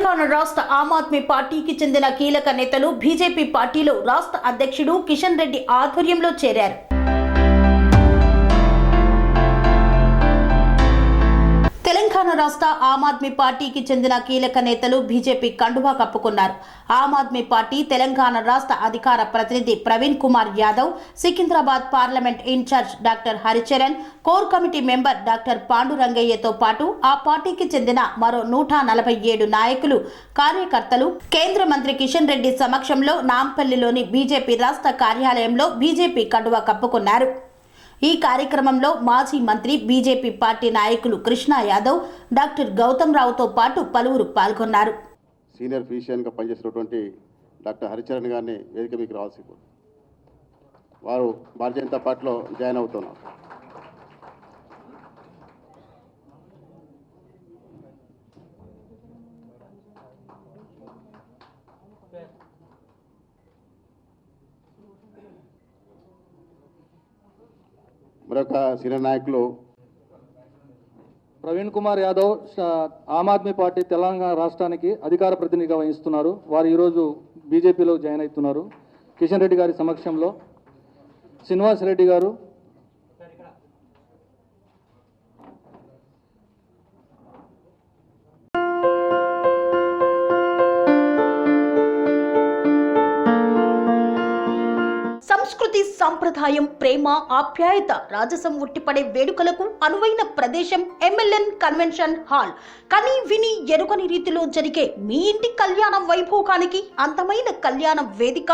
తెలంగాణ రాష్ట్ర ఆమ్ ఆద్మీ పార్టీకి చెందిన కీలక నేతలు బీజేపీ పార్టీలో రాష్ట్ర అధ్యక్షుడు కిషన్ రెడ్డి ఆధ్వర్యంలో చేరారు. తెలంగాణ రాష్ట్ర ఆమ్ ఆద్మీ పార్టీకి చెందిన కీలక నేతలు బీజేపీ కండువా కప్పుకున్నారు. ఆమ్ ఆద్మీ పార్టీ తెలంగాణ రాష్ట్ర అధికార ప్రతినిధి Praveen Kumar Yadav, Secunderabad parliament incharge doctor Haricharan, core committee member doctor పాండురంగయ్యతో పాటు ఆ పార్టీకి చెందిన మరో 147 నాయకులు, కార్యకర్తలు కేంద్ర మంత్రి కిషన్ రెడ్డి సమక్షంలో నాంపల్లిలోని బీజేపీ రాష్ట్ర కార్యాలయంలో బీజేపీ కండువా కప్పుకున్నారు. ఈ కార్యక్రమంలో మాజీ మంత్రి, బీజేపీ పార్టీ నాయకులు కృష్ణ యాదవ్, డాక్టర్ గౌతమ్ రావుతో పాటు పలువురు పాల్గొన్నారు. సీనియర్ ఫిజిషియన్గా పనిచేసినటువంటి డాక్టర్ హరిచరణ్ గారిని వేదిక మీకు రావాల్సి వారు భారతీయ జనతా పార్టీలో జాయిన్ అవుతున్నారు. మరొక సీనియర్ నాయకులు ప్రవీణ్ కుమార్ యాదవ్, ఆమ్ ఆద్మీ పార్టీ తెలంగాణ రాష్ట్రానికి అధికార ప్రతినిధిగా వహిస్తున్నారు. వారు ఈరోజు బీజేపీలో జాయిన్ అవుతున్నారు. కిషన్ రెడ్డి గారి సమక్షంలో శ్రీనివాస్ రెడ్డి గారు, సంస్కృతి, సంప్రదాయం, ప్రేమ, ఆప్యాయత, రాజసం ఉట్టిపడే వేడుకలకు అనువైన ప్రదేశం ఎంఎల్ఎన్ కన్వెన్షన్ హాల్. కని విని ఎరుగని రీతిలో జరిగే మీ ఇంటి కళ్యాణ వైభోగానికి అందమైన కళ్యాణ వేదిక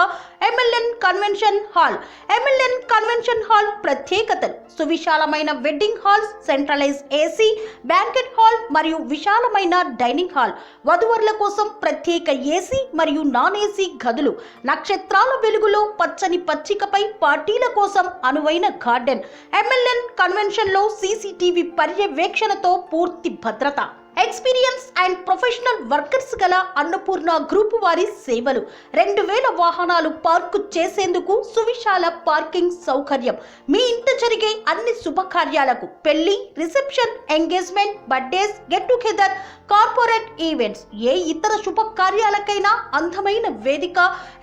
MLN convention hall. MLN convention hall ప్రత్యేకతలు: సువిశాలమైన wedding halls, centralise AC banquet hall మరియు విశాలమైన డైనింగ్ హాల్, వధువరుల కోసం ప్రత్యేక ఏసీ మరియు నాన్ ఏసీ గదులు, నక్షత్రాల వెలుగులో పచ్చని పచ్చికపై పార్టీల కోసం అనువైన గార్డెన్. ఎంఎల్ఎన్ కన్వెన్షన్ లో సీసీటీవీ పర్యవేక్షణతో పూర్తి భద్రత. ఎక్స్పీరియన్స్ అండ్ ప్రొఫెషనల్ వర్కర్స్ గల అన్నపూర్ణ గ్రూప్ వారి సేవలు. 2000 వాహనాలు పార్కు చేసేందుకు సువిశాల పార్కింగ్ సౌకర్యం. మీ ఇంట జరిగే అన్ని శుభకార్యాలకు, పెళ్లి, reception, engagement, birthdays, get together, corporate events, ఏ ఇతర శుభకార్యాలకైనా అందమైన వేదిక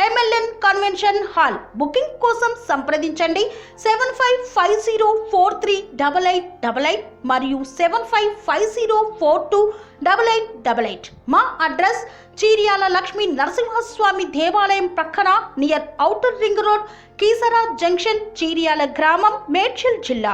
ఎంఎల్ఎన్ కన్వెన్షన్ హాల్. బుకింగ్ కోసం సంప్రదించండి 7550438888 మరియు 7550428888. మా అడ్రస్ చీర్యాల లక్ష్మీ నరసింహస్వామి దేవాలయం ప్రక్కన, near outer ring road, Keesara junction, Cheeryal గ్రామం, మేడ్చల్ జిల్లా.